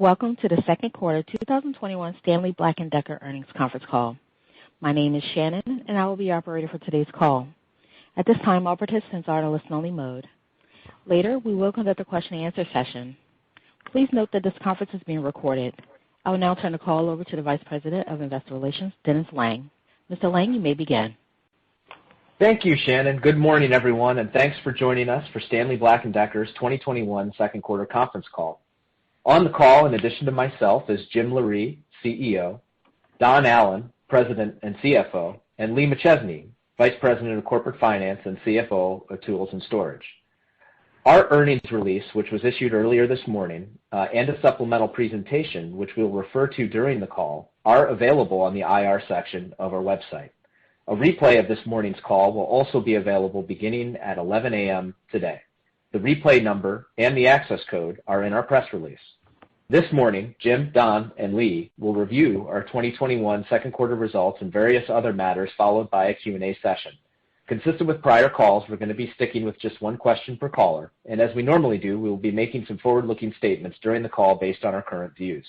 Welcome to the second quarter 2021 Stanley Black & Decker earnings conference call. My name is Shannon, and I will be your operator for today's call. At this time, all participants are in a listen-only mode. Later, we will conduct a question-and-answer session. Please note that this conference is being recorded. I will now turn the call over to the Vice President of Investor Relations, Dennis Lange. Mr. Lange, you may begin. Thank you, Shannon. Good morning, everyone, and thanks for joining us for Stanley Black & Decker's 2021 second quarter conference call. On the call, in addition to myself, is Jim Loree, CEO, Don Allan, President and CFO, and Lee McChesney, Vice President of Corporate Finance and CFO of Tools and Storage. Our earnings release, which was issued earlier this morning, and a supplemental presentation, which we'll refer to during the call, are available on the IR section of our website. A replay of this morning's call will also be available beginning at 11 a.m. today. The replay number and the access code are in our press release. This morning, Jim, Don, and Lee will review our 2021 second quarter results and various other matters, followed by a Q&A session. Consistent with prior calls, we're going to be sticking with just one question per caller, and as we normally do, we will be making some forward-looking statements during the call based on our current views.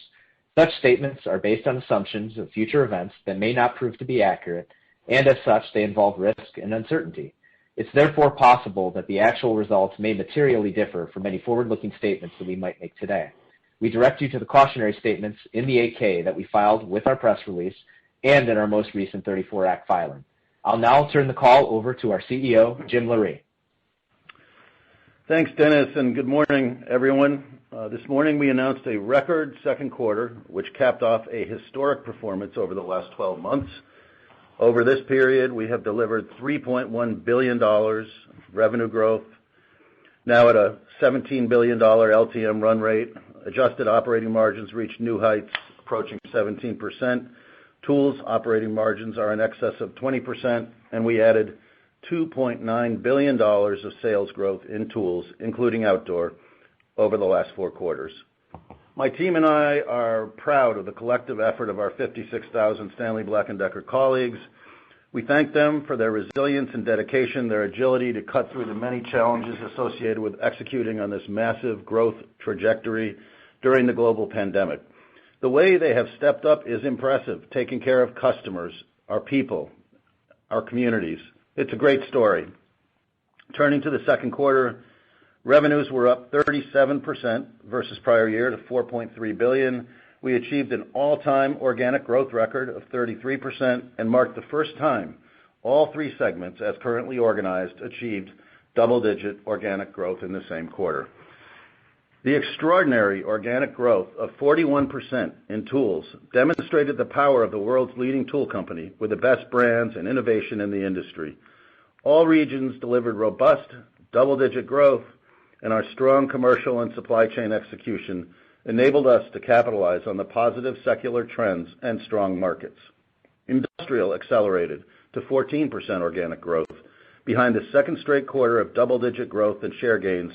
Such statements are based on assumptions of future events that may not prove to be accurate, and as such, they involve risk and uncertainty. It's therefore possible that the actual results may materially differ from any forward-looking statements that we might make today. We direct you to the cautionary statements in the 8-K that we filed with our press release and in our most recent 34 Act filing. I'll now turn the call over to our CEO, Jim Loree. Thanks, Dennis, and good morning, everyone. This morning we announced a record second quarter, which capped off a historic performance over the last 12 months. Over this period, we have delivered $3.1 billion revenue growth, now at a $17 billion LTM run rate. Adjusted operating margins reached new heights, approaching 17%. Tools operating margins are in excess of 20%, and we added $2.9 billion of sales growth in tools, including outdoor, over the last 4 quarters. My team and I are proud of the collective effort of our 56,000 Stanley Black & Decker colleagues. We thank them for their resilience and dedication, their agility to cut through the many challenges associated with executing on this massive growth trajectory during the global pandemic. The way they have stepped up is impressive, taking care of customers, our people, our communities. It's a great story. Turning to the second quarter, revenues were up 37% versus prior year to $4.3 billion. We achieved an all-time organic growth record of 33% and marked the first time all 3 segments, as currently organized, achieved double-digit organic growth in the same quarter. The extraordinary organic growth of 41% in tools demonstrated the power of the world's leading tool company with the best brands and innovation in the industry. All regions delivered robust double-digit growth, and our strong commercial and supply chain execution enabled us to capitalize on the positive secular trends and strong markets. Industrial accelerated to 14% organic growth, behind the second straight quarter of double-digit growth and share gains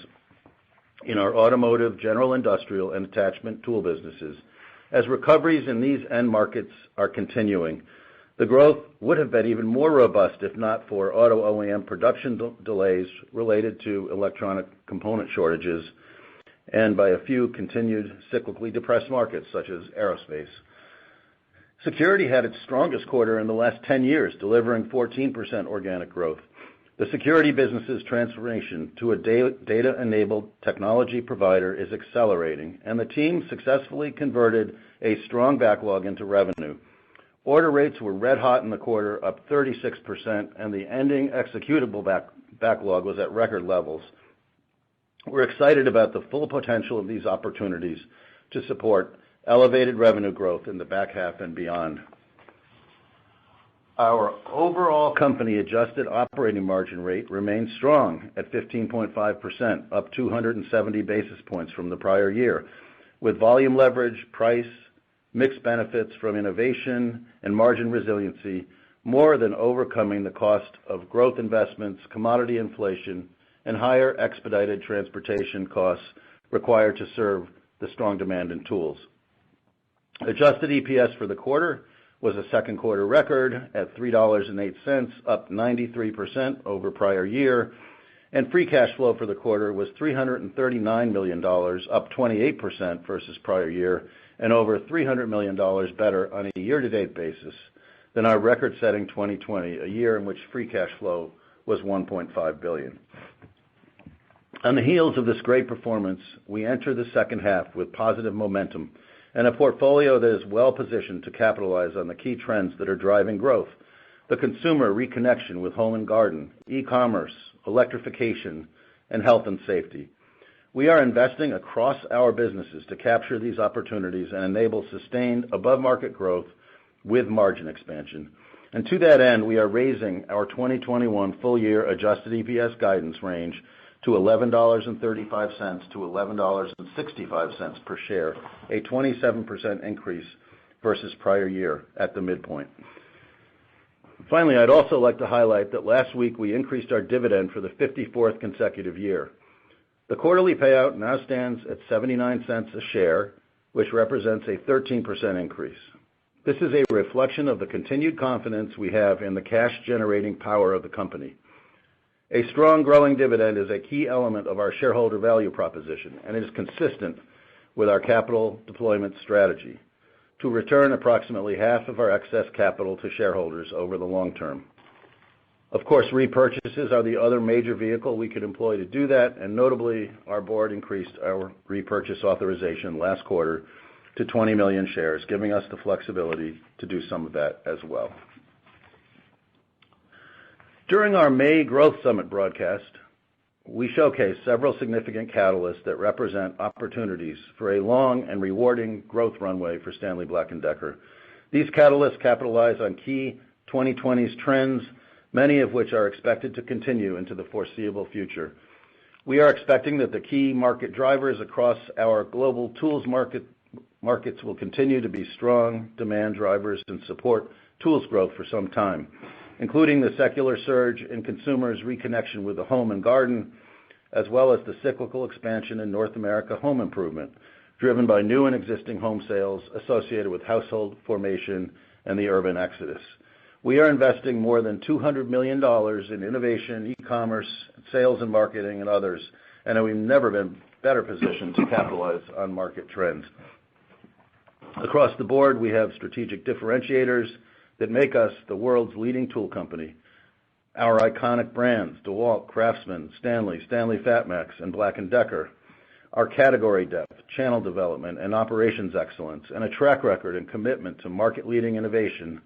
in our automotive, general industrial, and attachment tool businesses. As recoveries in these end markets are continuing, the growth would have been even more robust if not for auto OEM production delays related to electronic component shortages and by a few continued cyclically depressed markets such as aerospace. Security had its strongest quarter in the last 10 years, delivering 14% organic growth. The security business's transformation to a data-enabled technology provider is accelerating, and the team successfully converted a strong backlog into revenue. Order rates were red hot in the quarter, up 36%, and the ending executable backlog was at record levels. We're excited about the full potential of these opportunities to support elevated revenue growth in the back half and beyond. Our overall company adjusted operating margin rate remains strong at 15.5%, up 270 basis points from the prior year, with volume leverage, price, mixed benefits from innovation, and margin resiliency more than overcoming the cost of growth investments, commodity inflation, and higher expedited transportation costs required to serve the strong demand in tools. Adjusted EPS for the quarter was a second quarter record at $3.08, up 93% over prior year, and free cash flow for the quarter was $339 million, up 28% versus prior year, and over $300 million better on a year-to-date basis than our record-setting 2020, a year in which free cash flow was $1.5 billion. On the heels of this great performance, we enter the second half with positive momentum and a portfolio that is well positioned to capitalize on the key trends that are driving growth: the consumer reconnection with home and garden, e-commerce, electrification, and health and safety. We are investing across our businesses to capture these opportunities and enable sustained above-market growth with margin expansion. And to that end, we are raising our 2021 full-year adjusted EPS guidance range to $11.35 to $11.65 per share, a 27% increase versus prior year at the midpoint. Finally, I'd also like to highlight that last week we increased our dividend for the 54th consecutive year. The quarterly payout now stands at 79 cents a share, which represents a 13% increase. This is a reflection of the continued confidence we have in the cash-generating power of the company. A strong growing dividend is a key element of our shareholder value proposition, and it is consistent with our capital deployment strategy to return approximately half of our excess capital to shareholders over the long term. Of course, repurchases are the other major vehicle we could employ to do that, and notably, our board increased our repurchase authorization last quarter to 20 million shares, giving us the flexibility to do some of that as well. During our May Growth Summit broadcast, we showcased several significant catalysts that represent opportunities for a long and rewarding growth runway for Stanley Black & Decker. These catalysts capitalize on key 2020s trends, many of which are expected to continue into the foreseeable future. We are expecting that the key market drivers across our global tools markets will continue to be strong demand drivers and support tools growth for some time, including the secular surge in consumers' reconnection with the home and garden, as well as the cyclical expansion in North America home improvement, driven by new and existing home sales associated with household formation and the urban exodus. We are investing more than $200 million in innovation, e-commerce, sales and marketing, and others, and we've never been better positioned to capitalize on market trends. Across the board, we have strategic differentiators that make us the world's leading tool company. Our iconic brands, DeWalt, Craftsman, Stanley, Stanley FatMax, and Black & Decker, our category depth, channel development, and operations excellence, and a track record and commitment to market-leading innovation.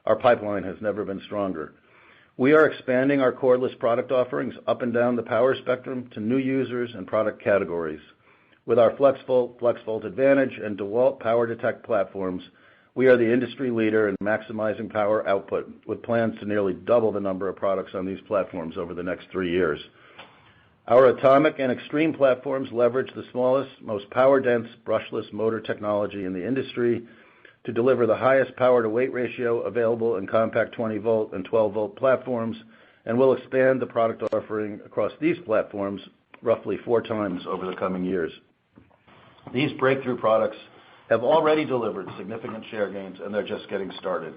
Our pipeline has never been stronger. We are expanding our cordless product offerings up and down the power spectrum to new users and product categories. With our FlexVolt Advantage, and DeWalt PowerDetect platforms, we are the industry leader in maximizing power output, with plans to nearly double the number of products on these platforms over the next 3 years. Our Atomic and Extreme platforms leverage the smallest, most power-dense brushless motor technology in the industry to deliver the highest power-to-weight ratio available in compact 20-volt and 12-volt platforms, and will expand the product offering across these platforms roughly 4 times over the coming years. These breakthrough products have already delivered significant share gains, and they're just getting started.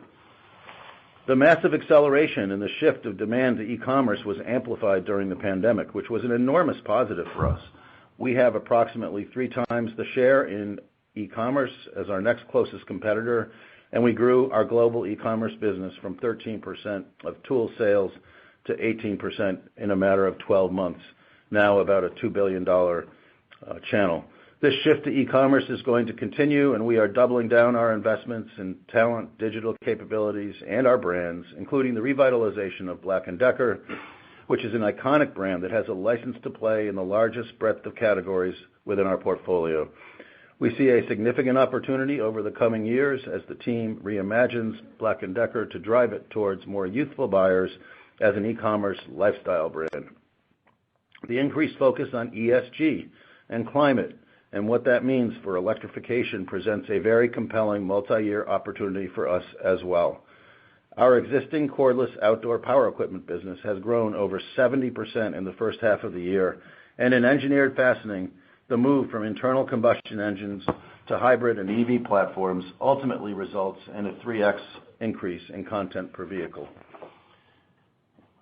The massive acceleration in the shift of demand to e-commerce was amplified during the pandemic, which was an enormous positive for us. We have approximately 3 times the share in e-commerce as our next closest competitor, and we grew our global e-commerce business from 13% of tool sales to 18% in a matter of 12 months, now about a $2 billion channel. This shift to e-commerce is going to continue, and we are doubling down our investments in talent, digital capabilities, and our brands, including the revitalization of Black & Decker, which is an iconic brand that has a license to play in the largest breadth of categories within our portfolio. We see a significant opportunity over the coming years as the team reimagines Black & Decker to drive it towards more youthful buyers as an e-commerce lifestyle brand. The increased focus on ESG and climate and what that means for electrification presents a very compelling multi-year opportunity for us as well. Our existing cordless outdoor power equipment business has grown over 70% in the first half of the year, and in engineered fastening, the move from internal combustion engines to hybrid and EV platforms ultimately results in a 3x increase in content per vehicle.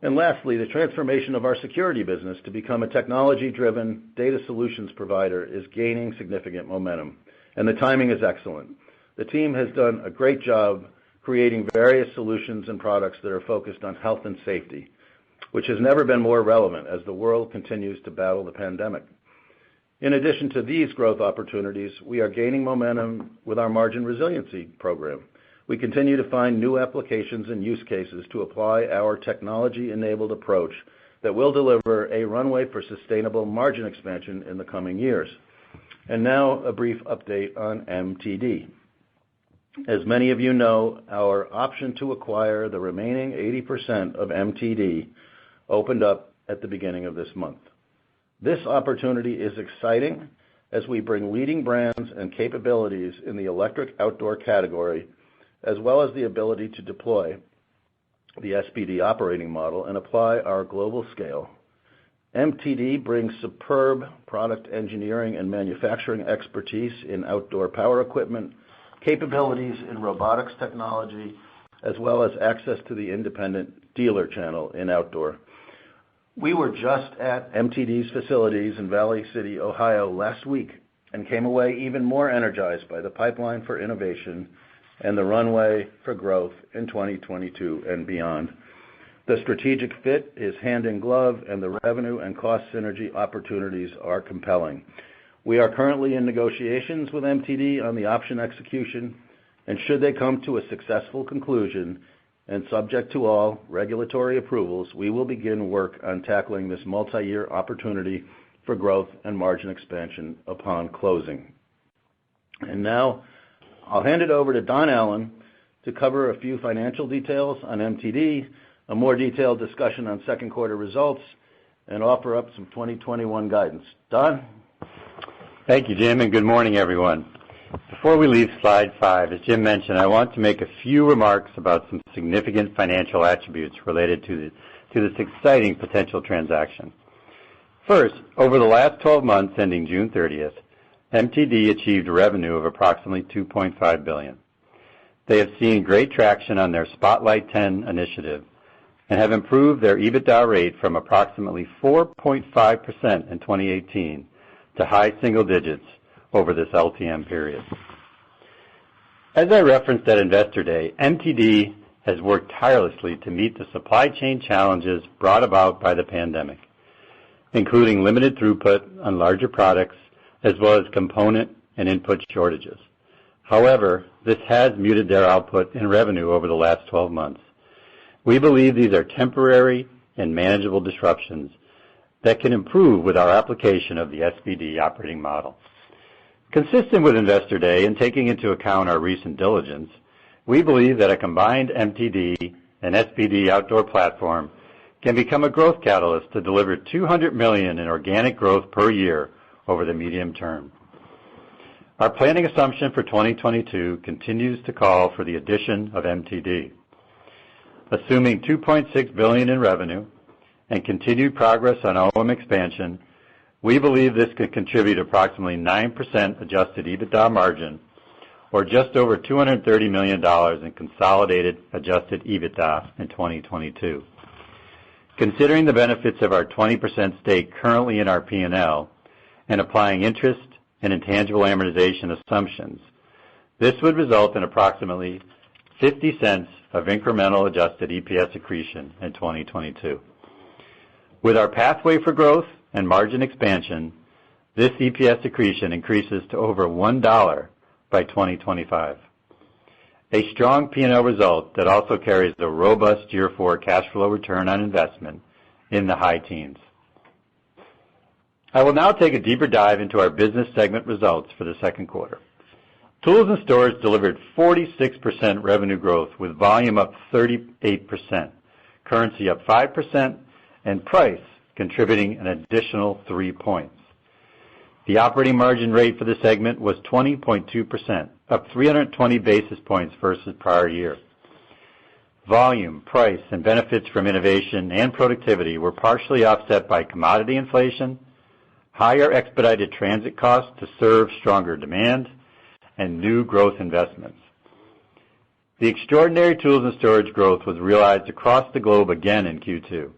And lastly, the transformation of our security business to become a technology-driven data solutions provider is gaining significant momentum, and the timing is excellent. The team has done a great job creating various solutions and products that are focused on health and safety, which has never been more relevant as the world continues to battle the pandemic. In addition to these growth opportunities, we are gaining momentum with our margin resiliency program. We continue to find new applications and use cases to apply our technology-enabled approach that will deliver a runway for sustainable margin expansion in the coming years. And now a brief update on MTD. As many of you know, our option to acquire the remaining 80% of MTD opened up at the beginning of this month. This opportunity is exciting as we bring leading brands and capabilities in the electric outdoor category, as well as the ability to deploy the SPD operating model and apply our global scale. MTD brings superb product engineering and manufacturing expertise in outdoor power equipment, capabilities in robotics technology, as well as access to the independent dealer channel in outdoor. We were just at MTD's facilities in Valley City, Ohio last week and came away even more energized by the pipeline for innovation and the runway for growth in 2022 and beyond. The strategic fit is hand in glove, and the revenue and cost synergy opportunities are compelling. We are currently in negotiations with MTD on the option execution, and should they come to a successful conclusion, and subject to all regulatory approvals, we will begin work on tackling this multi-year opportunity for growth and margin expansion upon closing. And now I'll hand it over to Don Allan to cover a few financial details on MTD, a more detailed discussion on second quarter results, and offer up some 2021 guidance. Don? Thank you, Jim, and good morning, everyone. Before we leave slide 5, as Jim mentioned, I want to make a few remarks about some significant financial attributes related to this exciting potential transaction. First, over the last 12 months ending June 30th, MTD achieved revenue of approximately $2.5 billion. They have seen great traction on their Spotlight 10 initiative and have improved their EBITDA rate from approximately 4.5% in 2018 to high single digits over this LTM period. As I referenced at Investor Day, MTD has worked tirelessly to meet the supply chain challenges brought about by the pandemic, including limited throughput on larger products, as well as component and input shortages. However, this has muted their output and revenue over the last 12 months. We believe these are temporary and manageable disruptions that can improve with our application of the SPD operating model. Consistent with Investor Day and taking into account our recent diligence, we believe that a combined MTD and SPD outdoor platform can become a growth catalyst to deliver $200 million in organic growth per year over the medium term. Our planning assumption for 2022 continues to call for the addition of MTD. Assuming $2.6 billion in revenue and continued progress on OM expansion, we believe this could contribute approximately 9% adjusted EBITDA margin, or just over $230 million in consolidated adjusted EBITDA in 2022. Considering the benefits of our 20% stake currently in our P&L and applying interest and intangible amortization assumptions, this would result in approximately 50 cents of incremental adjusted EPS accretion in 2022. With our pathway for growth and margin expansion, this EPS accretion increases to over $1 by 2025. A strong P&L result that also carries a robust year 4 cash flow return on investment in the high teens. I will now take a deeper dive into our business segment results for the second quarter. Tools and Storage delivered 46% revenue growth with volume up 38%, currency up 5%, and price contributing an additional 3 points. The operating margin rate for the segment was 20.2%, up 320 basis points versus prior year. Volume, price, and benefits from innovation and productivity were partially offset by commodity inflation, higher expedited transit costs to serve stronger demand, and new growth investments. The extraordinary tools and storage growth was realized across the globe again in Q2,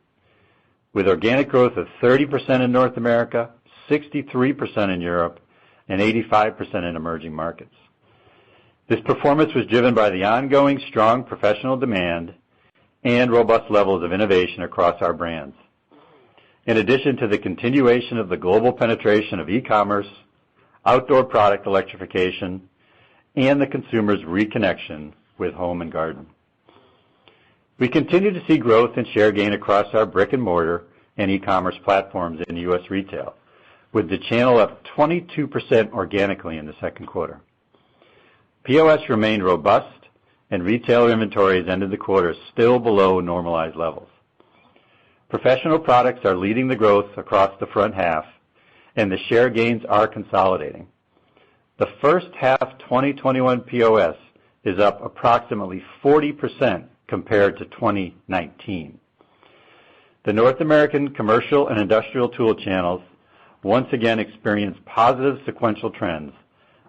with organic growth of 30% in North America, 63% in Europe, and 85% in emerging markets. This performance was driven by the ongoing strong professional demand and robust levels of innovation across our brands, in addition to the continuation of the global penetration of e-commerce, outdoor product electrification, and the consumer's reconnection with home and garden. We continue to see growth and share gain across our brick and mortar and e-commerce platforms in U.S. retail, with the channel up 22% organically in the second quarter. POS remained robust, and retailer inventories ended the quarter still below normalized levels. Professional products are leading the growth across the front half, and the share gains are consolidating. The first half 2021 POS is up approximately 40% compared to 2019. The North American commercial and industrial tool channels once again experienced positive sequential trends,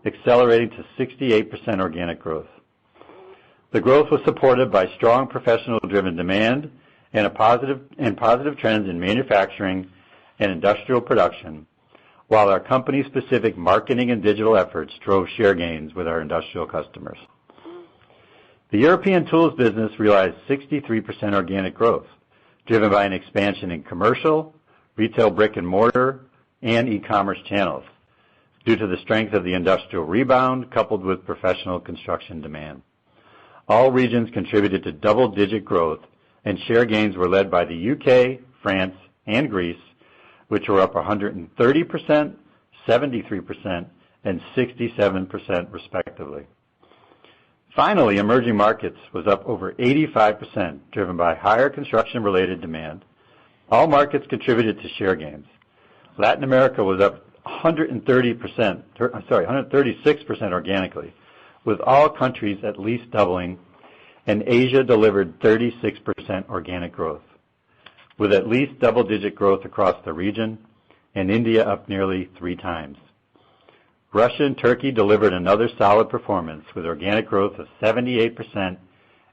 accelerating to 68% organic growth. The growth was supported by strong professional-driven demand and positive trends in manufacturing and industrial production, while our company-specific marketing and digital efforts drove share gains with our industrial customers. The European tools business realized 63% organic growth, driven by an expansion in commercial, retail brick and mortar, and e-commerce channels, due to the strength of the industrial rebound coupled with professional construction demand. All regions contributed to double-digit growth, and share gains were led by the UK, France, and Greece, which were up 130%, 73%, and 67% respectively. Finally, emerging markets was up over 85%, driven by higher construction-related demand. All markets contributed to share gains. Latin America was up 136% organically, with all countries at least doubling, and Asia delivered 36% organic growth, with at least double-digit growth across the region, and India up nearly 3 times. Russia and Turkey delivered another solid performance with organic growth of 78%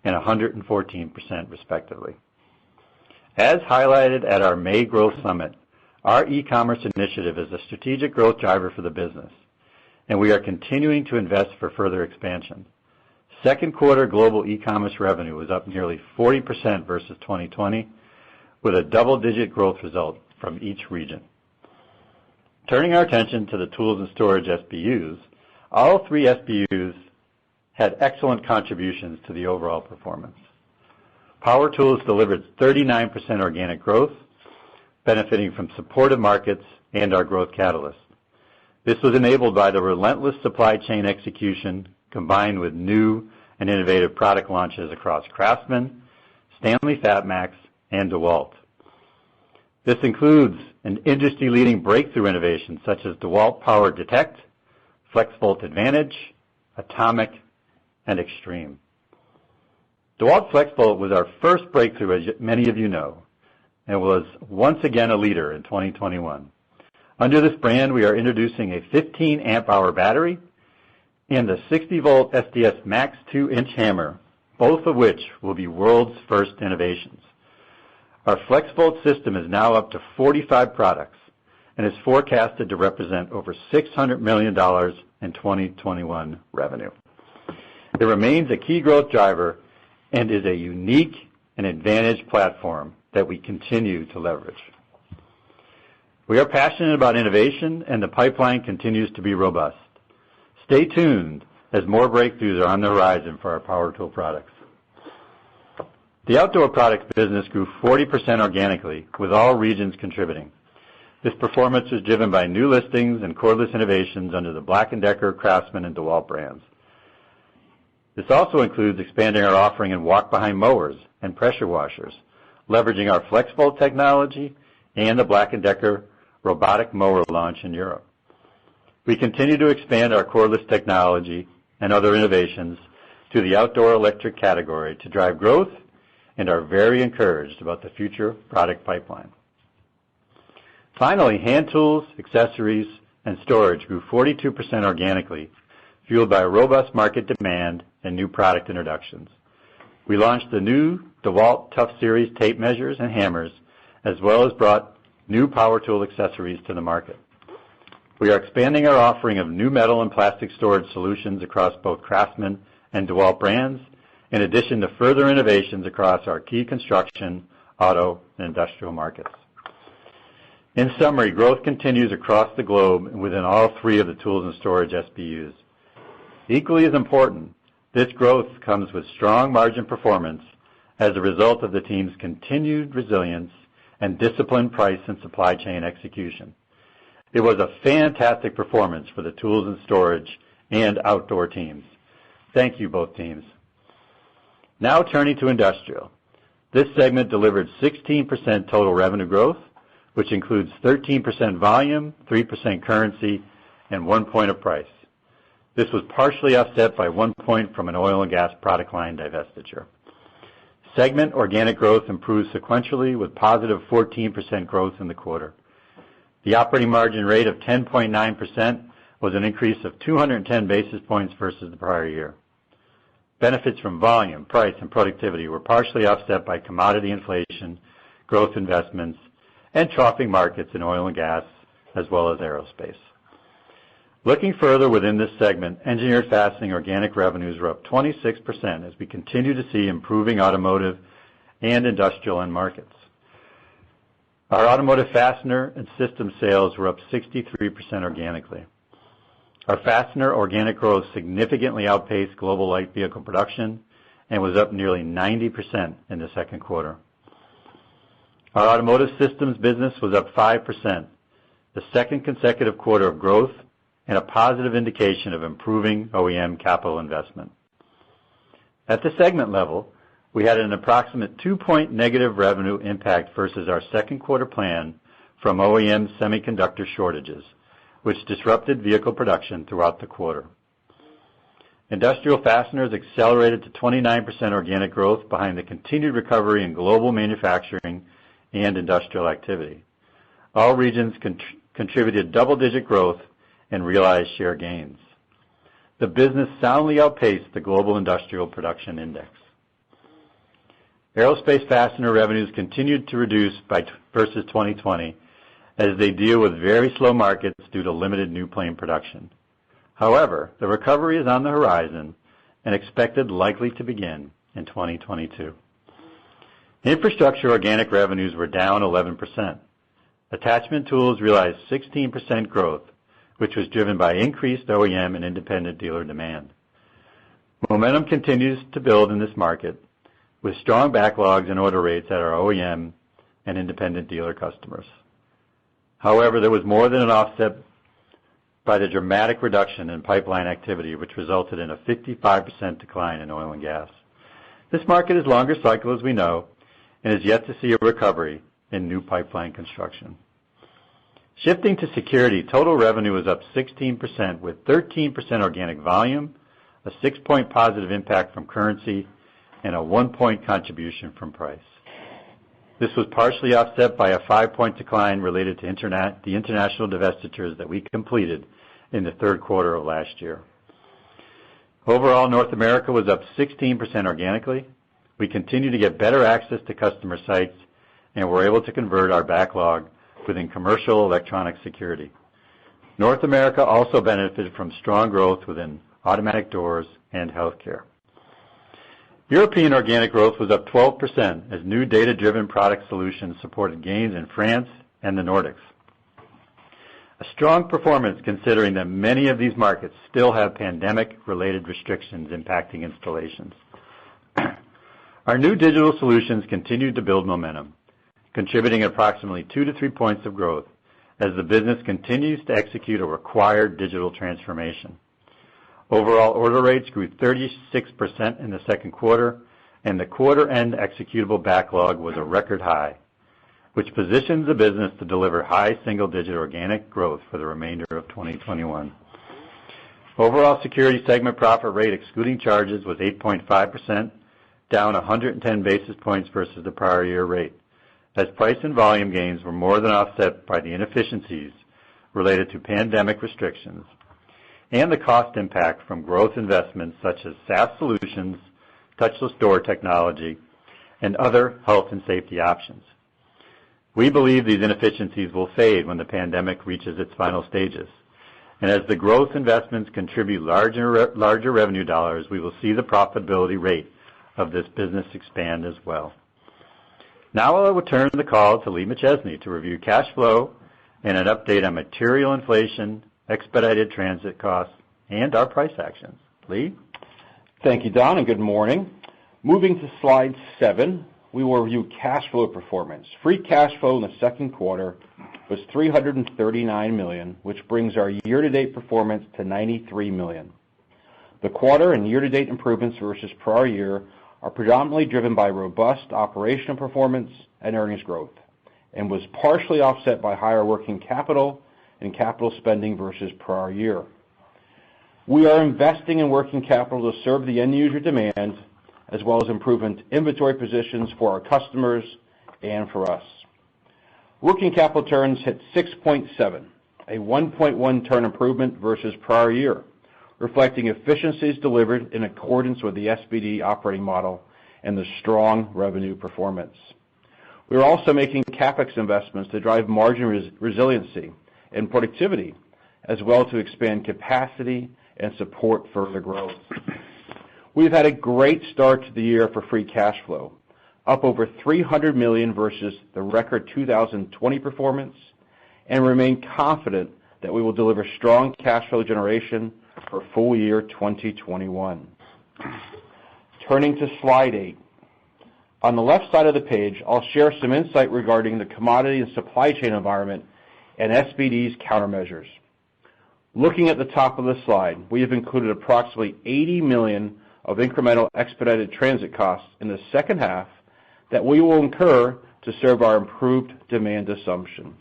and 114% respectively. As highlighted at our May Growth Summit, our e-commerce initiative is a strategic growth driver for the business, and we are continuing to invest for further expansion. Second quarter global e-commerce revenue was up nearly 40% versus 2020, with a double-digit growth result from each region. Turning our attention to the tools and storage SBUs, all 3 SBUs had excellent contributions to the overall performance. Power tools delivered 39% organic growth, benefiting from supportive markets and our growth catalyst. This was enabled by the relentless supply chain execution combined with new and innovative product launches across Craftsman, Stanley FatMax, and DeWalt. This includes an industry-leading breakthrough innovation such as DeWalt Power Detect, FlexVolt Advantage, Atomic, and Extreme. DeWalt FlexVolt was our first breakthrough, as many of you know, and was once again a leader in 2021. Under this brand, we are introducing a 15 amp hour battery and the 60 volt SDS Max 2-inch hammer, both of which will be world's first innovations. Our FlexVolt system is now up to 45 products and is forecasted to represent over $600 million in 2021 revenue. It remains a key growth driver and is a unique and advantaged platform that we continue to leverage. We are passionate about innovation, and the pipeline continues to be robust. Stay tuned as more breakthroughs are on the horizon for our power tool products. The outdoor products business grew 40% organically, with all regions contributing. This performance was driven by new listings and cordless innovations under the Black & Decker, Craftsman, and DeWalt brands. This also includes expanding our offering in walk-behind mowers and pressure washers, leveraging our FlexVolt technology and the Black & Decker robotic mower launch in Europe. We continue to expand our cordless technology and other innovations to the outdoor electric category to drive growth and are very encouraged about the future product pipeline. Finally, hand tools, accessories, and storage grew 42% organically, fueled by robust market demand and new product introductions. We launched the new DeWalt Tough Series tape measures and hammers, as well as brought new power tool accessories to the market. We are expanding our offering of new metal and plastic storage solutions across both Craftsman and DeWalt brands, in addition to further innovations across our key construction, auto, and industrial markets. In summary, growth continues across the globe within all three of the tools and storage SBUs. Equally as important, this growth comes with strong margin performance as a result of the team's continued resilience and disciplined price and supply chain execution. It was a fantastic performance for the tools and storage and outdoor teams. Thank you, both teams. Now turning to industrial. This segment delivered 16% total revenue growth, which includes 13% volume, 3% currency, and 1 point of price. This was partially offset by 1 point from an oil and gas product line divestiture. Segment organic growth improved sequentially with positive 14% growth in the quarter. The operating margin rate of 10.9% was an increase of 210 basis points versus the prior year. Benefits from volume, price, and productivity were partially offset by commodity inflation, growth investments, and troughing markets in oil and gas, as well as aerospace. Looking further within this segment, engineered fastening organic revenues were up 26% as we continue to see improving automotive and industrial end markets. Our automotive fastener and system sales were up 63% organically. Our fastener organic growth significantly outpaced global light vehicle production and was up nearly 90% in the second quarter. Our automotive systems business was up 5%, the second consecutive quarter of growth and a positive indication of improving OEM capital investment. At the segment level, we had an approximate 2-point negative revenue impact versus our second quarter plan from OEM semiconductor shortages, which disrupted vehicle production throughout the quarter. Industrial fasteners accelerated to 29% organic growth behind the continued recovery in global manufacturing and industrial activity. All regions contributed double-digit growth and realized share gains. The business soundly outpaced the global industrial production index. Aerospace fastener revenues continued to reduce versus 2020 as they deal with very slow markets due to limited new plane production. However, the recovery is on the horizon and expected likely to begin in 2022. Infrastructure organic revenues were down 11%. Attachment tools realized 16% growth, which was driven by increased OEM and independent dealer demand. Momentum continues to build in this market with strong backlogs and order rates at our OEM and independent dealer customers. However, there was more than an offset by the dramatic reduction in pipeline activity, which resulted in a 55% decline in oil and gas. This market is longer cycle, as we know, and is yet to see a recovery in new pipeline construction. Shifting to security, total revenue was up 16% with 13% organic volume, a 6-point positive impact from currency, and a 1-point contribution from price. This was partially offset by a 5-point decline related to the international divestitures that we completed in the third quarter of last year. Overall, North America was up 16% organically. We continue to get better access to customer sites, and we're able to convert our backlog within commercial electronic security. North America also benefited from strong growth within automatic doors and healthcare. European organic growth was up 12% as new data-driven product solutions supported gains in France and the Nordics. A strong performance considering that many of these markets still have pandemic-related restrictions impacting installations. Our new digital solutions continued to build momentum, contributing approximately 2 to 3 points of growth as the business continues to execute a required digital transformation. Overall order rates grew 36% in the second quarter, and the quarter-end executable backlog was a record high, which positions the business to deliver high single-digit organic growth for the remainder of 2021. Overall security segment profit rate excluding charges was 8.5%, down 110 basis points versus the prior year rate, as price and volume gains were more than offset by the inefficiencies related to pandemic restrictions and the cost impact from growth investments such as SaaS solutions, touchless door technology, and other health and safety options. We believe these inefficiencies will fade when the pandemic reaches its final stages. And as the growth investments contribute larger revenue dollars, we will see the profitability rate of this business expand as well. Now I will turn the call to Lee McChesney to review cash flow and an update on material inflation, expedited transit costs, and our price actions. Lee? Thank you, Don, and good morning. Moving to slide 7, we will review cash flow performance. Free cash flow in the second quarter was $339 million, which brings our year-to-date performance to $93 million. The quarter and year-to-date improvements versus prior year are predominantly driven by robust operational performance and earnings growth, and was partially offset by higher working capital and capital spending versus prior year. We are investing in working capital to serve the end user demand, as well as improvement inventory positions for our customers and for us. Working capital turns hit 6.7, a 1.1 turn improvement versus prior year, reflecting efficiencies delivered in accordance with the SBD operating model and the strong revenue performance. We are also making CapEx investments to drive margin resiliency and productivity, as well to expand capacity and support further growth. We've had a great start to the year for free cash flow, up over $300 million versus the record 2020 performance, and remain confident that we will deliver strong cash flow generation for full year 2021. Turning to slide 8. On the left side of the page, I'll share some insight regarding the commodity and supply chain environment and SBD's countermeasures. Looking at the top of the slide, we have included approximately $80 million of incremental expedited transit costs in the second half that we will incur to serve our improved demand assumption.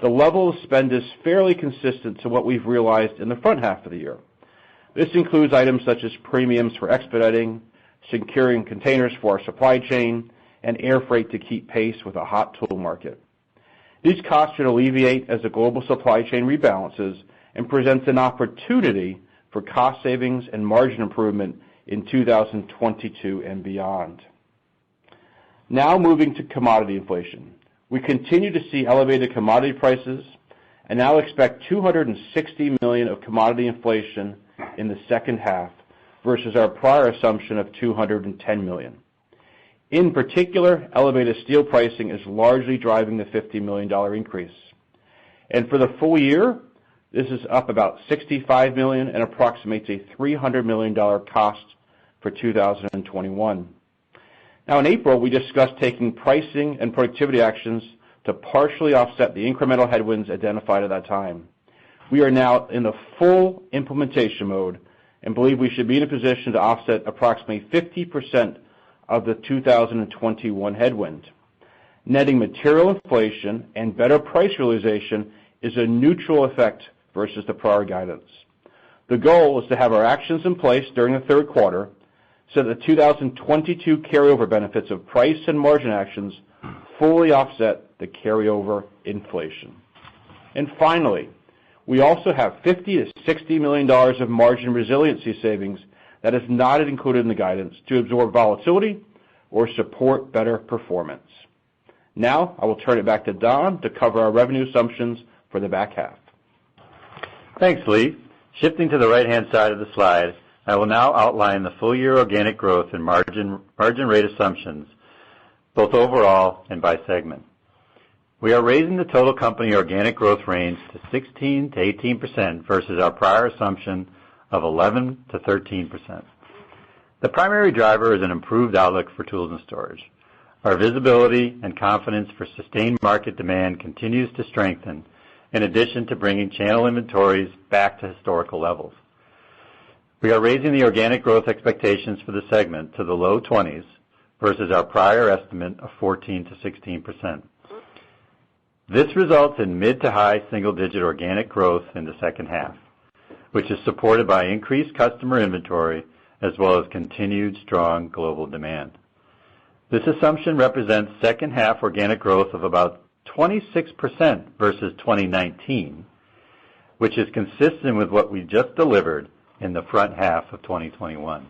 The level of spend is fairly consistent to what we've realized in the front half of the year. This includes items such as premiums for expediting, securing containers for our supply chain, and air freight to keep pace with a hot tool market. These costs should alleviate as the global supply chain rebalances and presents an opportunity for cost savings and margin improvement in 2022 and beyond. Now moving to commodity inflation. We continue to see elevated commodity prices and now expect $260 million of commodity inflation in the second half versus our prior assumption of $210 million. In particular, elevated steel pricing is largely driving the $50 million increase. And for the full year, this is up about $65 million and approximates a $300 million cost for 2021. Now in April, we discussed taking pricing and productivity actions to partially offset the incremental headwinds identified at that time. We are now in the full implementation mode and believe we should be in a position to offset approximately 50% of the 2021 headwind. Netting material inflation and better price realization is a neutral effect versus the prior guidance. The goal is to have our actions in place during the third quarter so that the 2022 carryover benefits of price and margin actions fully offset the carryover inflation. And finally, we also have $50 to $60 million of margin resiliency savings that is not included in the guidance to absorb volatility or support better performance. Now I will turn it back to Don to cover our revenue assumptions for the back half. Thanks, Lee. Shifting to the right-hand side of the slide, I will now outline the full-year organic growth and margin rate assumptions, both overall and by segment. We are raising the total company organic growth range to 16 to 18% versus our prior assumption of 11 to 13%. The primary driver is an improved outlook for tools and storage. Our visibility and confidence for sustained market demand continues to strengthen, in addition to bringing channel inventories back to historical levels. We are raising the organic growth expectations for the segment to the low 20s versus our prior estimate of 14 to 16%. This results in mid to high single-digit organic growth in the second half, which is supported by increased customer inventory as well as continued strong global demand. This assumption represents second half organic growth of about 26% versus 2019, which is consistent with what we just delivered in the front half of 2021.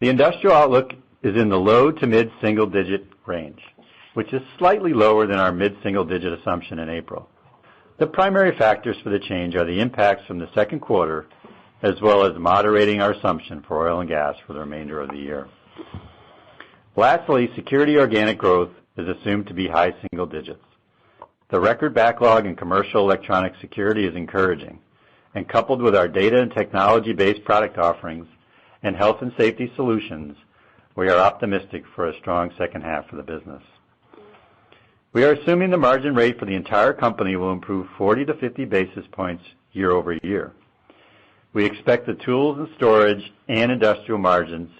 The industrial outlook is in the low to mid-single-digit range, which is slightly lower than our mid-single-digit assumption in April. The primary factors for the change are the impacts from the second quarter, as well as moderating our assumption for oil and gas for the remainder of the year. Lastly, security organic growth is assumed to be high single digits. The record backlog in commercial electronic security is encouraging, and coupled with our data and technology-based product offerings and health and safety solutions, we are optimistic for a strong second half of the business. We are assuming the margin rate for the entire company will improve 40 to 50 basis points year over year. We expect the tools and storage and industrial margins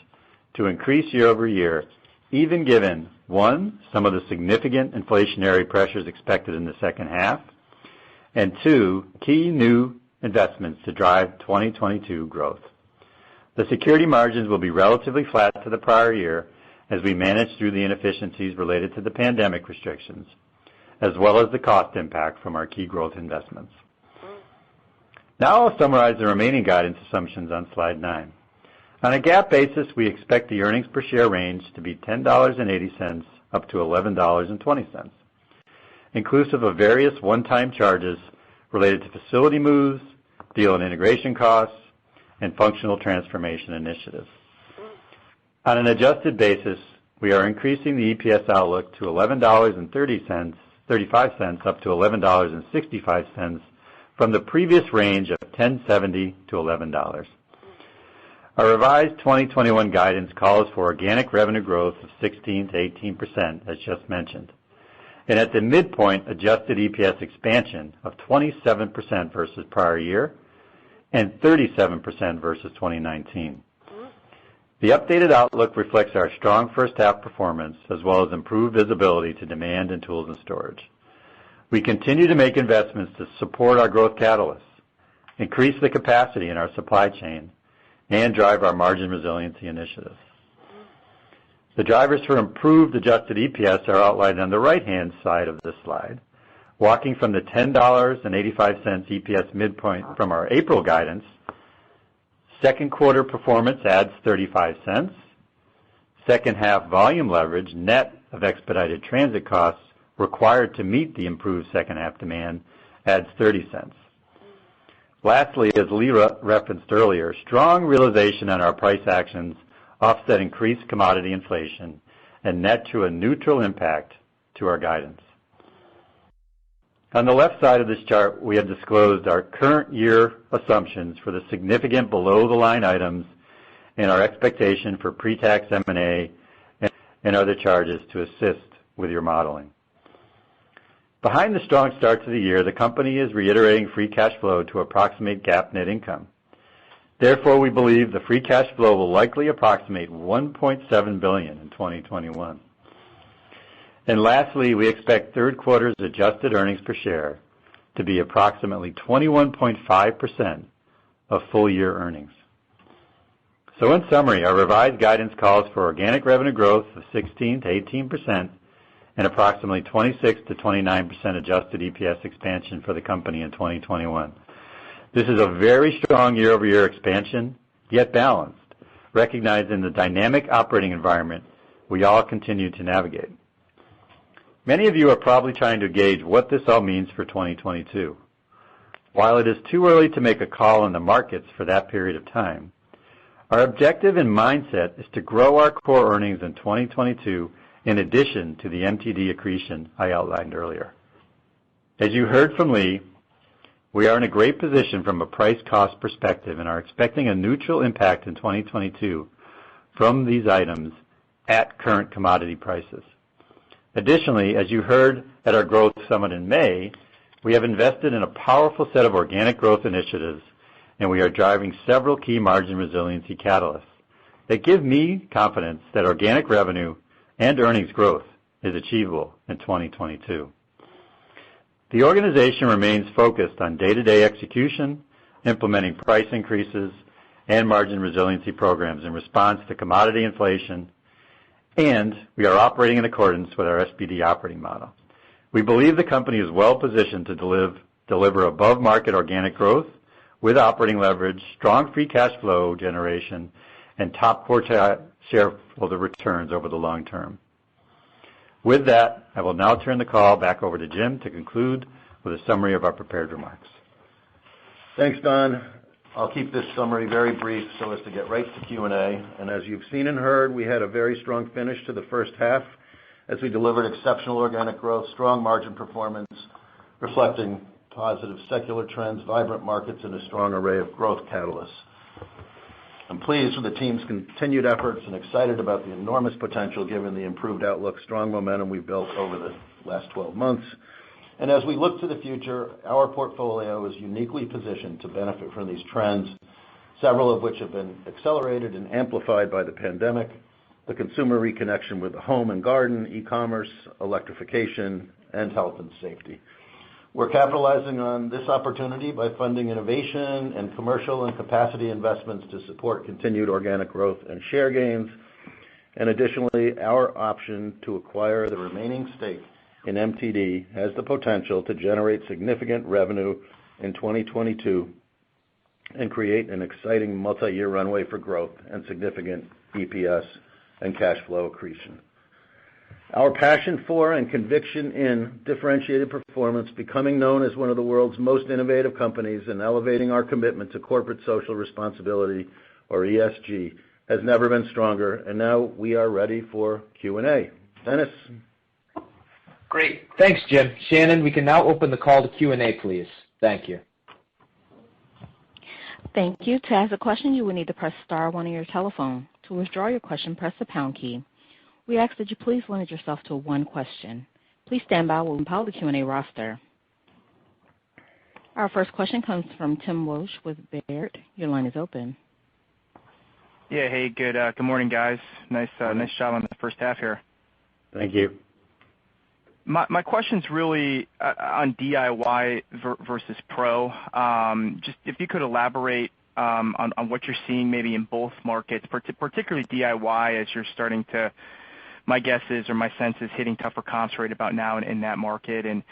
to increase year over year, even given, one, some of the significant inflationary pressures expected in the second half, and two, key new investments to drive 2022 growth. The security margins will be relatively flat to the prior year as we manage through the inefficiencies related to the pandemic restrictions, as well as the cost impact from our key growth investments. Now I'll summarize the remaining guidance assumptions on slide 9. On a GAAP basis, we expect the earnings per share range to be $10.80 up to $11.20, inclusive of various one-time charges related to facility moves, deal and integration costs, and functional transformation initiatives. On an adjusted basis, we are increasing the EPS outlook to $11.35 up to $11.65 from the previous range of $10.70 to $11. Our revised 2021 guidance calls for organic revenue growth of 16 to 18%, as just mentioned, and at the midpoint, adjusted EPS expansion of 27% versus prior year and 37% versus 2019. The updated outlook reflects our strong first half performance as well as improved visibility to demand in tools and storage. We continue to make investments to support our growth catalysts, increase the capacity in our supply chain, and drive our margin resiliency initiatives. The drivers for improved adjusted EPS are outlined on the right-hand side of this slide, walking from the $10.85 EPS midpoint from our April guidance. Second quarter performance adds 35 cents. Second half volume leverage, net of expedited transit costs required to meet the improved second half demand, adds 30 cents. Lastly, as Lee referenced earlier, strong realization on our price actions offset increased commodity inflation and net to a neutral impact to our guidance. On the left side of this chart, we have disclosed our current year assumptions for the significant below-the-line items and our expectation for pre-tax M&A and other charges to assist with your modeling. Behind the strong start to the year, the company is reiterating free cash flow to approximate GAAP net income. Therefore, we believe the free cash flow will likely approximate $1.7 billion in 2021. And lastly, we expect third quarter's adjusted earnings per share to be approximately 21.5% of full-year earnings. So in summary, our revised guidance calls for organic revenue growth of 16 to 18% and approximately 26 to 29% adjusted EPS expansion for the company in 2021. This is a very strong year-over-year expansion, yet balanced, recognizing the dynamic operating environment we all continue to navigate. Many of you are probably trying to gauge what this all means for 2022. While it is too early to make a call on the markets for that period of time, our objective and mindset is to grow our core earnings in 2022 in addition to the MTD accretion I outlined earlier. As you heard from Lee, we are in a great position from a price-cost perspective and are expecting a neutral impact in 2022 from these items at current commodity prices. Additionally, as you heard at our Growth Summit in May, we have invested in a powerful set of organic growth initiatives, and we are driving several key margin resiliency catalysts that give me confidence that organic revenue and earnings growth is achievable in 2022. The organization remains focused on day-to-day execution, implementing price increases, and margin resiliency programs in response to commodity inflation, and we are operating in accordance with our SBD operating model. We believe the company is well positioned to deliver above-market organic growth with operating leverage, strong free cash flow generation, and top quartile shareholder returns over the long term. With that, I will now turn the call back over to Jim to conclude with a summary of our prepared remarks. Thanks, Don. I'll keep this summary very brief so as to get right to Q&A. And as you've seen and heard, we had a very strong finish to the first half as we delivered exceptional organic growth, strong margin performance, reflecting positive secular trends, vibrant markets, and a strong array of growth catalysts. I'm pleased with the team's continued efforts and excited about the enormous potential given the improved outlook, strong momentum we've built over the last 12 months. And as we look to the future, our portfolio is uniquely positioned to benefit from these trends, several of which have been accelerated and amplified by the pandemic, the consumer reconnection with the home and garden, e-commerce, electrification, and health and safety. We're capitalizing on this opportunity by funding innovation and commercial and capacity investments to support continued organic growth and share gains. And additionally, our option to acquire the remaining stake in MTD has the potential to generate significant revenue in 2022 and create an exciting multi-year runway for growth and significant EPS and cash flow accretion. Our passion for and conviction in differentiated performance, becoming known as one of the world's most innovative companies, and elevating our commitment to corporate social responsibility, or ESG, has never been stronger. And now we are ready for Q&A. Dennis? Great. Thanks, Jim. Shannon, we can now open the call to Q&A, please. Thank you. Thank you. To ask a question, you will need to press *1 on your telephone. To withdraw your question, press the # key. We ask that you please limit yourself to one question. Please stand by while we compile the Q&A roster. Our first question comes from Tim Wojs with Baird. Your line is open. Yeah, hey, good morning, guys. Nice job on the first half here. Thank you. My question's really on DIY versus pro. Just if you could elaborate on what you're seeing maybe in both markets, particularly DIY, as you're starting to, my guess is, or my sense is, hitting tougher comps right about now in that market. And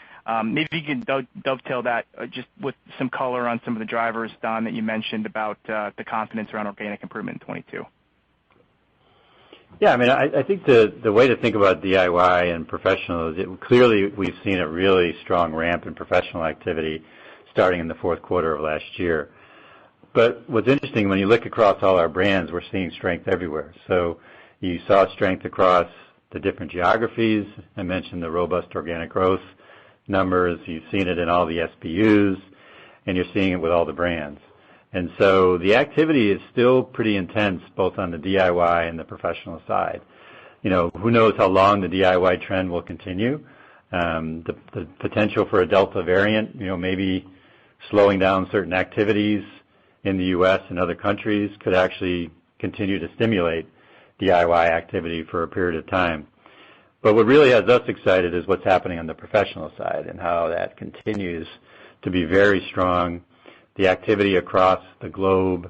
maybe you can dovetail that just with some color on some of the drivers, Don, that you mentioned about the confidence around organic improvement in 22. Yeah, I mean, I think the way to think about DIY and professional is clearly we've seen a really strong ramp in professional activity starting in the fourth quarter of last year. But what's interesting, when you look across all our brands, we're seeing strength everywhere. So you saw strength across the different geographies. I mentioned the robust organic growth numbers. You've seen it in all the SBUs, and you're seeing it with all the brands. And so the activity is still pretty intense, both on the DIY and the professional side. You know, who knows how long the DIY trend will continue. The potential for a Delta variant, you know, maybe slowing down certain activities in the U.S. and other countries could actually continue to stimulate DIY activity for a period of time. But what really has us excited is what's happening on the professional side and how that continues to be very strong. The activity across the globe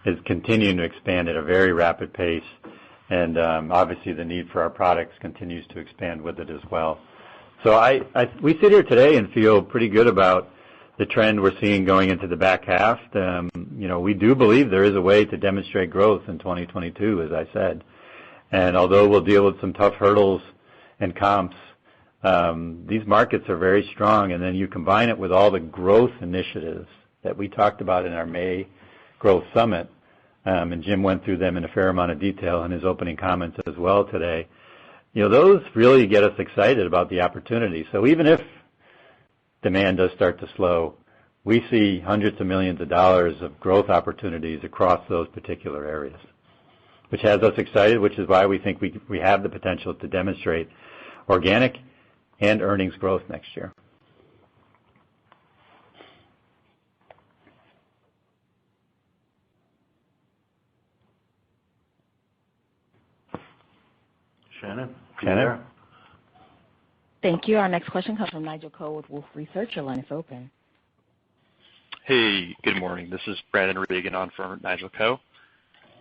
is continuing to expand at a very rapid pace, and obviously the need for our products continues to expand with it as well. So we sit here today and feel pretty good about the trend we're seeing going into the back half. You know, we do believe there is a way to demonstrate growth in 2022, as I said. And although we'll deal with some tough hurdles and comps, these markets are very strong. And then you combine it with all the growth initiatives that we talked about in our May Growth Summit, and Jim went through them in a fair amount of detail in his opening comments as well today. You know, those really get us excited about the opportunity. So even if demand does start to slow, we see hundreds of millions of dollars of growth opportunities across those particular areas, which has us excited, which is why we think we have the potential to demonstrate organic and earnings growth next year. Shannon? Thank you. Our next question comes from Nigel Coe with Wolfe Research. Your line is open. Hey, good morning. This is Brandon Reagan on for Nigel Coe.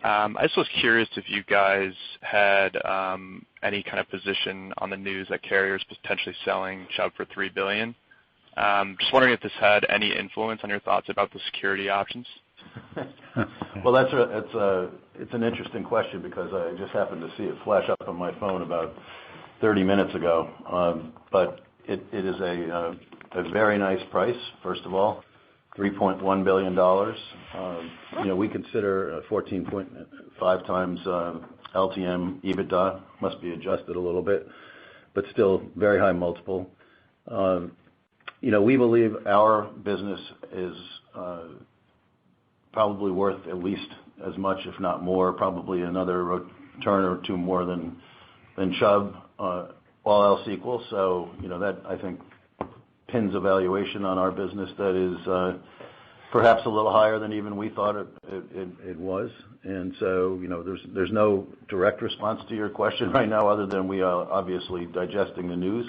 I just was curious if you guys had any kind of position on the news that Carrier is potentially selling Chubb for $3 billion. Just wondering if this had any influence on your thoughts about the security options. Well, it's an interesting question because I just happened to see it flash up on my phone about 30 minutes ago. But it is a very nice price, first of all, $3.1 billion. We consider 14.5 times LTM EBITDA, must be adjusted a little bit, but still very high multiple. We believe our business is probably worth at least as much, if not more, probably another turn or two more than Chubb, all else equal. So, that, I think, pins a valuation on our business that is perhaps a little higher than even we thought it was. And so, there's no direct response to your question right now other than we are obviously digesting the news.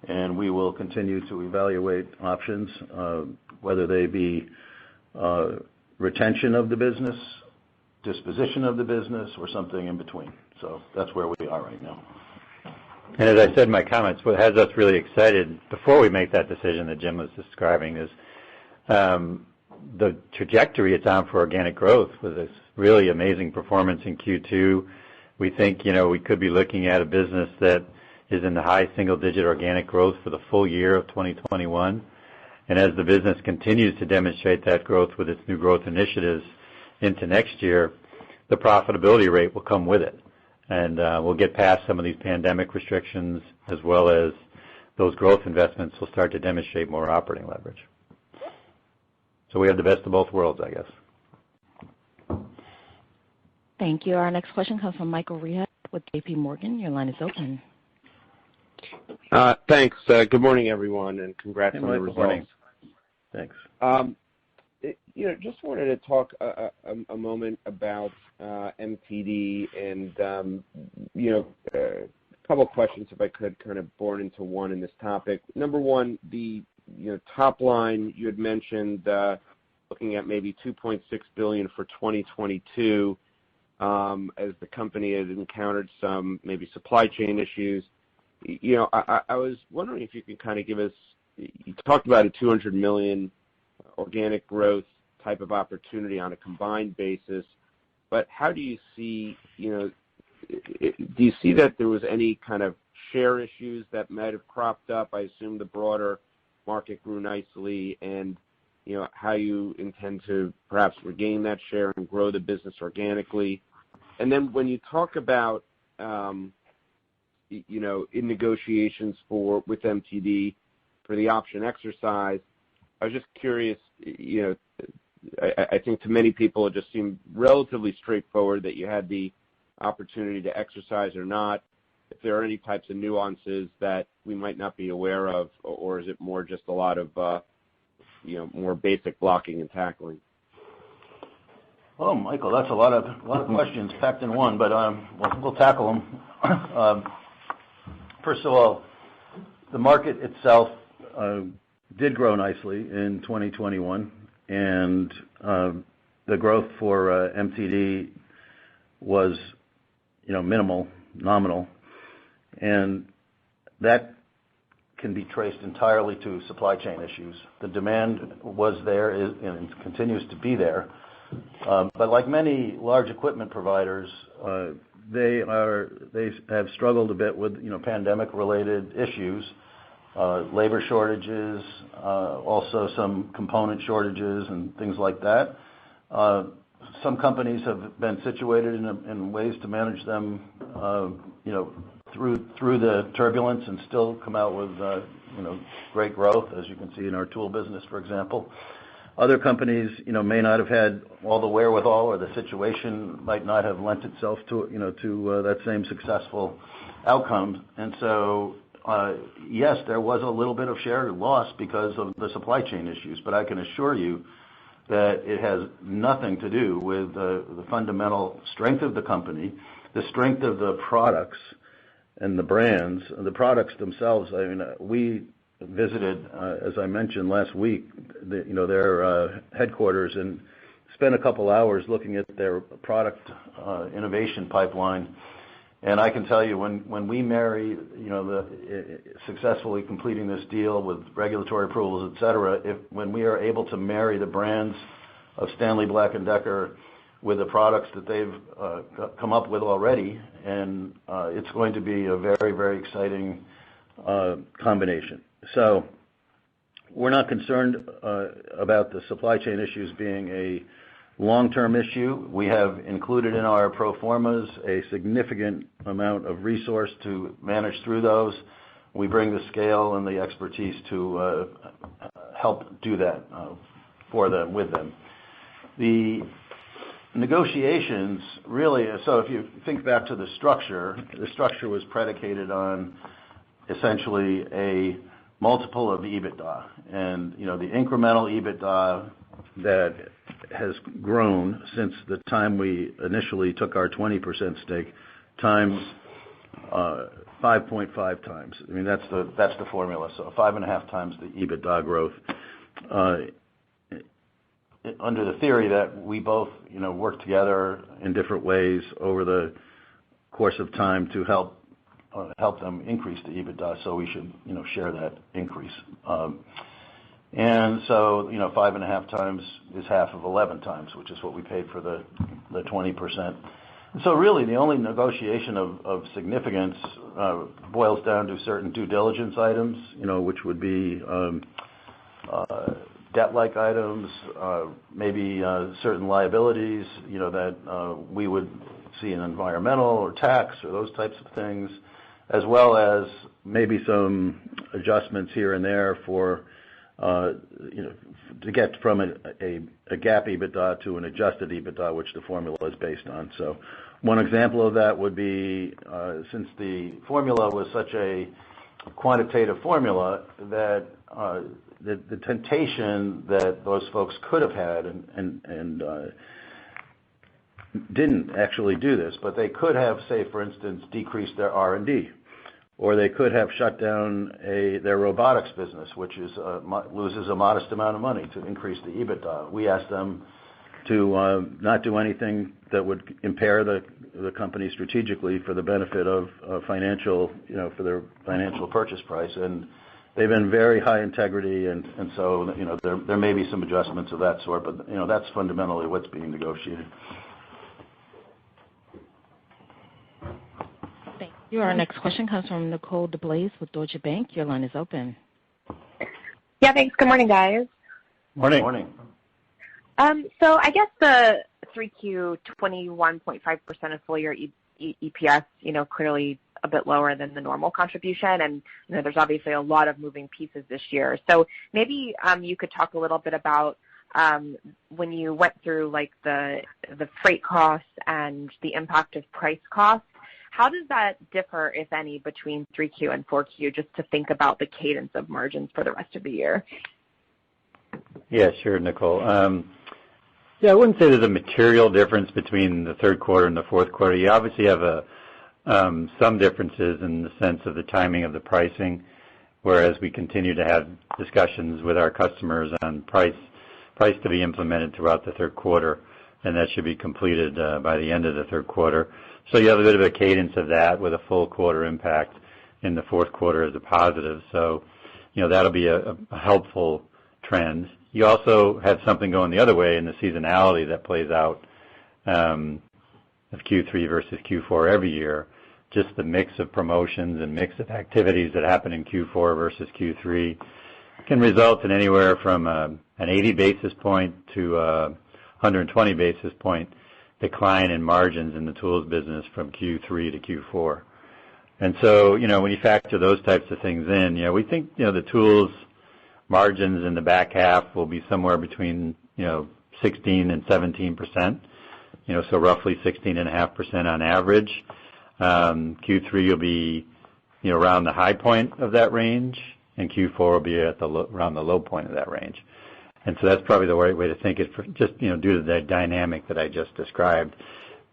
And we will continue to evaluate options, whether they be retention of the business, disposition of the business, or something in between. So that's where we are right now. And as I said in my comments, what has us really excited before we make that decision that Jim was describing is the trajectory it's on for organic growth with this really amazing performance in Q2. We think, we could be looking at a business that is in the high single-digit organic growth for the full year of 2021. And as the business continues to demonstrate that growth with its new growth initiatives into next year, the profitability rate will come with it. And we'll get past some of these pandemic restrictions as well as those growth investments will start to demonstrate more operating leverage. So we have the best of both worlds, I guess. Thank you. Our next question comes from Michael Rehaut with J.P. Morgan. Your line is open. Thanks. Good morning, everyone, and congrats on the results. Good morning. Thanks. Just wanted to talk a moment about MTD and, a couple of questions, if I could, kind of born into one in this topic. Number one, the top line, you had mentioned looking at maybe $2.6 billion for 2022 as the company had encountered some maybe supply chain issues. I was wondering if you could kind of give us, you talked about a $200 million organic growth type of opportunity on a combined basis, but how do you see, do you see that there was any kind of share issues that might have cropped up? I assume the broader market grew nicely, and how you intend to perhaps regain that share and grow the business organically. And then when you talk about in negotiations with MTD for the option exercise, I was just curious, I think to many people it just seemed relatively straightforward that you had the opportunity to exercise or not. If there are any types of nuances that we might not be aware of, or is it more just a lot of, more basic blocking and tackling? Oh, Michael, that's a lot of questions packed in one, but we'll tackle them. First of all, the market itself did grow nicely in 2021, and the growth for MTD was, minimal, nominal, and that can be traced entirely to supply chain issues. The demand was there and continues to be there, but like many large equipment providers, they have struggled a bit with pandemic-related issues, labor shortages, also some component shortages and things like that. Some companies have been situated in ways to manage them, through the turbulence and still come out with great growth, as you can see in our tool business, for example. Other companies, may not have had all the wherewithal, or the situation might not have lent itself to that same successful outcome. And so, yes, there was a little bit of share loss because of the supply chain issues, but I can assure you that it has nothing to do with the fundamental strength of the company, the strength of the products and the brands. The products themselves, we visited, as I mentioned last week, their headquarters and spent a couple hours looking at their product innovation pipeline. And I can tell you, when we marry, successfully completing this deal with regulatory approvals, et cetera, when we are able to marry the brands Stanley Black & Decker with the products that they've come up with already, and it's going to be a very, very exciting combination. So we're not concerned about the supply chain issues being a long-term issue. We have included in our pro formas a significant amount of resource to manage through those. We bring the scale and the expertise to help do that for them, with them. The negotiations really, so if you think back to the structure was predicated on essentially a multiple of EBITDA. And, the incremental EBITDA that has grown since the time we initially took our 20% stake times 5.5 times. I mean, that's the formula. So 5.5 times the EBITDA growth. Under the theory that we both, work together in different ways over the course of time to help them increase the EBITDA, so we should, share that increase. And so, 5.5 times is half of 11 times, which is what we paid for the 20%. And so really the only negotiation of significance boils down to certain due diligence items, which would be debt-like items, maybe certain liabilities, that we would see in environmental or tax or those types of things, as well as maybe some adjustments here and there for, to get from a GAAP EBITDA to an adjusted EBITDA, which the formula is based on. So one example of that would be, since the formula was such a quantitative formula, that the temptation that those folks could have had and didn't actually do this, but they could have, say, for instance, decreased their R&D, or they could have shut down their robotics business, which loses a modest amount of money, to increase the EBITDA. We asked them to not do anything that would impair the company strategically for the benefit of financial, for their financial purchase price, and they've been very high integrity, and so there may be some adjustments of that sort, but that's fundamentally what's being negotiated. Thank you. Our next question comes from Nicole DeBlase with Deutsche Bank. Your line is open. Yeah, thanks. Good morning, guys. Morning. Morning. So I guess the 3Q 21.5% of full year EPS, clearly a bit lower than the normal contribution, and there's obviously a lot of moving pieces this year. So maybe you could talk a little bit about when you went through like the freight costs and the impact of price costs. How does that differ, if any, between 3Q and 4Q, just to think about the cadence of margins for the rest of the year? Yeah, sure, Nicole. I wouldn't say there's a material difference between the third quarter and the fourth quarter. You obviously have some differences in the sense of the timing of the pricing, whereas we continue to have discussions with our customers on price to be implemented throughout the third quarter, and that should be completed by the end of the third quarter. So you have a bit of a cadence of that with a full quarter impact in the fourth quarter as a positive. So, that'll be a helpful trend. You also have something going the other way in the seasonality that plays out of Q3 versus Q4 every year. Just the mix of promotions and mix of activities that happen in Q4 versus Q3 can result in anywhere from an 80 basis point to 120 basis point decline in margins in the tools business from Q3 to Q4. And so, when you factor those types of things in, we think, the tools margins in the back half will be somewhere between, 16 and 17%, so roughly 16.5% on average. Q3 will be, around the high point of that range, and Q4 will be around the low point of that range. And so that's probably the right way to think it, just, due to the dynamic that I just described.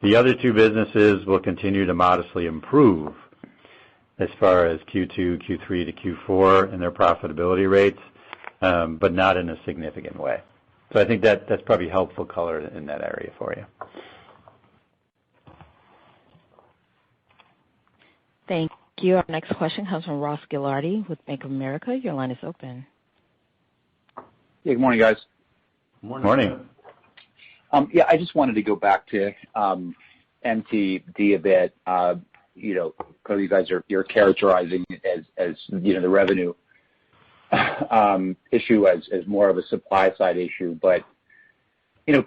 The other two businesses will continue to modestly improve as far as Q2, Q3 to Q4 and their profitability rates, but not in a significant way. So I think that's probably helpful color in that area for you. Thank you. Our next question comes from Ross Gilardi with Bank of America. Your line is open. Yeah, good morning, guys. Morning. Yeah, I just wanted to go back to MTD a bit. Clearly you guys you're characterizing it as the revenue issue as more of a supply side issue, but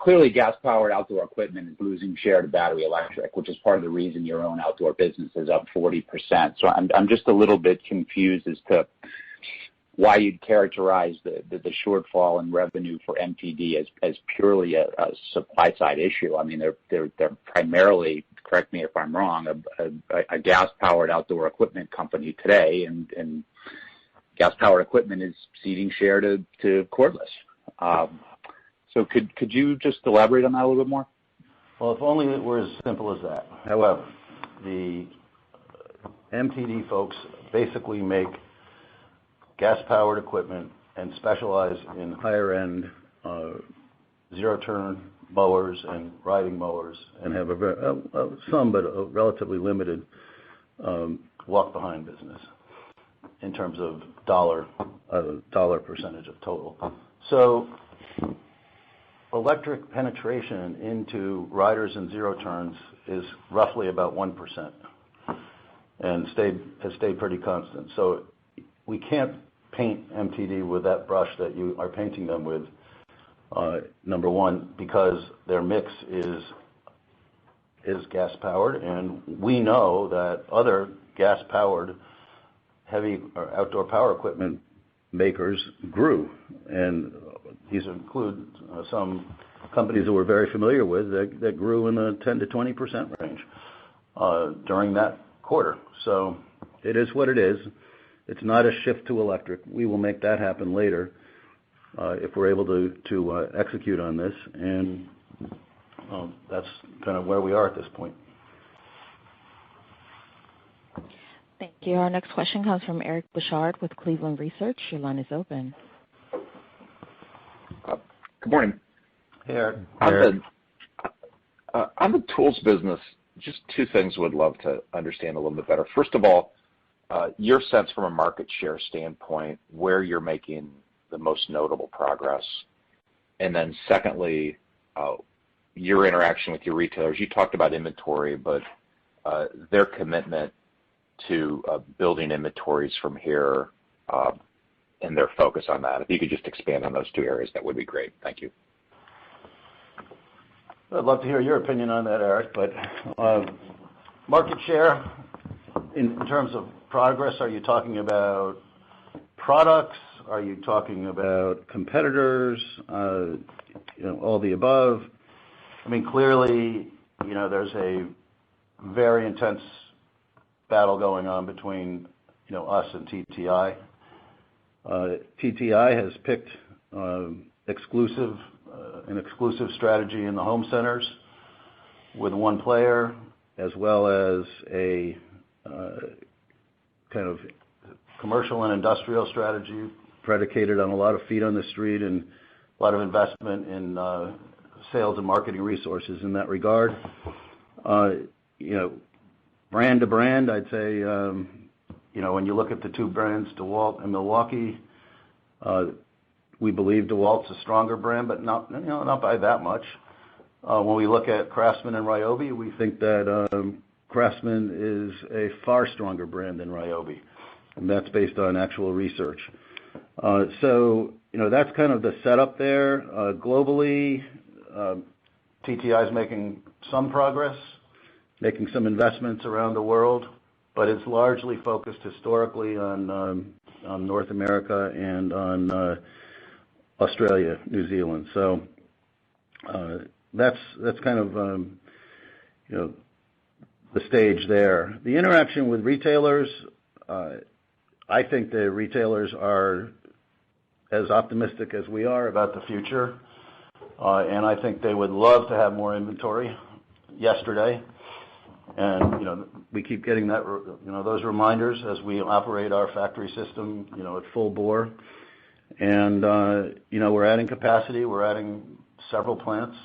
clearly gas-powered outdoor equipment is losing share to battery electric, which is part of the reason your own outdoor business is up 40%. So I'm just a little bit confused as to why you'd characterize the shortfall in revenue for MTD as purely a supply side issue. I mean, they're primarily, correct me if I'm wrong, a gas-powered outdoor equipment company today, and gas-powered equipment is ceding share to cordless. So could you just elaborate on that a little bit more? Well, if only it were as simple as that. However, the MTD folks basically make gas-powered equipment and specialize in higher-end zero-turn mowers and riding mowers, and have some, but a relatively limited walk-behind business in terms of dollar percentage of total. So electric penetration into riders and zero turns is roughly about 1%, and has stayed pretty constant. So we can't paint MTD with that brush that you are painting them with. Number one, because their mix is gas powered, and we know that other gas powered heavy or outdoor power equipment makers grew, and these include some companies that we're very familiar with that grew in the 10 to 20% range during that quarter. So it is what it is. It's not a shift to electric. We will make that happen later if we're able to execute on this, and that's kind of where we are at this point. Thank you. Our next question comes from Eric Bouchard with Cleveland Research. Your line is open. Good morning. Hey, Eric. On the tools business, just two things would love to understand a little bit better. First of all, your sense from a market share standpoint, where you're making the most notable progress. And then secondly, your interaction with your retailers. You talked about inventory, but their commitment to building inventories from here and their focus on that. If you could just expand on those two areas, that would be great. Thank you. I'd love to hear your opinion on that, Eric, but market share in terms of progress, are you talking about products? Are you talking about competitors? All the above? I mean, clearly, there's a very intense battle going on between, us and TTI. TTI has picked an exclusive strategy in the home centers with one player, as well as a kind of commercial and industrial strategy predicated on a lot of feet on the street and a lot of investment in sales and marketing resources in that regard. Brand to brand, I'd say, when you look at the two brands, DeWalt and Milwaukee, we believe DeWalt's a stronger brand, but not by that much. When we look at Craftsman and Ryobi, we think that Craftsman is a far stronger brand than Ryobi, and that's based on actual research. So, that's kind of the setup there. Globally, TTI is making some progress, making some investments around the world, but it's largely focused historically on North America and on Australia, New Zealand. So that's kind of the stage there. The interaction with retailers, I think the retailers are as optimistic as we are about the future, and I think they would love to have more inventory yesterday. And we keep getting that those reminders as we operate our factory system at full bore. And we're adding capacity. We're adding several plants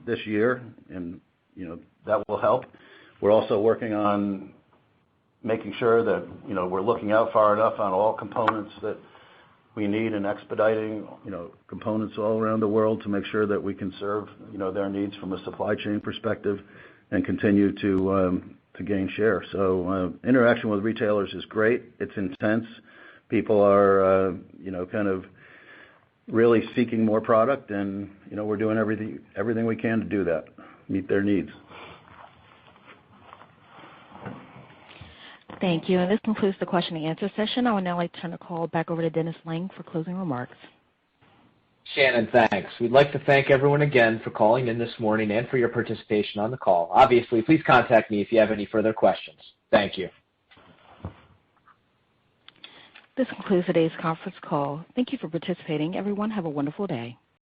this year, and that will help. We're also working on making sure that we're looking out far enough on all components that we need in expediting, components all around the world to make sure that we can serve, their needs from a supply chain perspective and continue to gain share. So interaction with retailers is great. It's intense. People are, kind of really seeking more product, and we're doing everything we can to do that, meet their needs. Thank you. And this concludes the question and answer session. I would now like to turn the call back over to Dennis Lange for closing remarks. Shannon, thanks. We'd like to thank everyone again for calling in this morning and for your participation on the call. Obviously, please contact me if you have any further questions. Thank you. This concludes today's conference call. Thank you for participating. Everyone, have a wonderful day.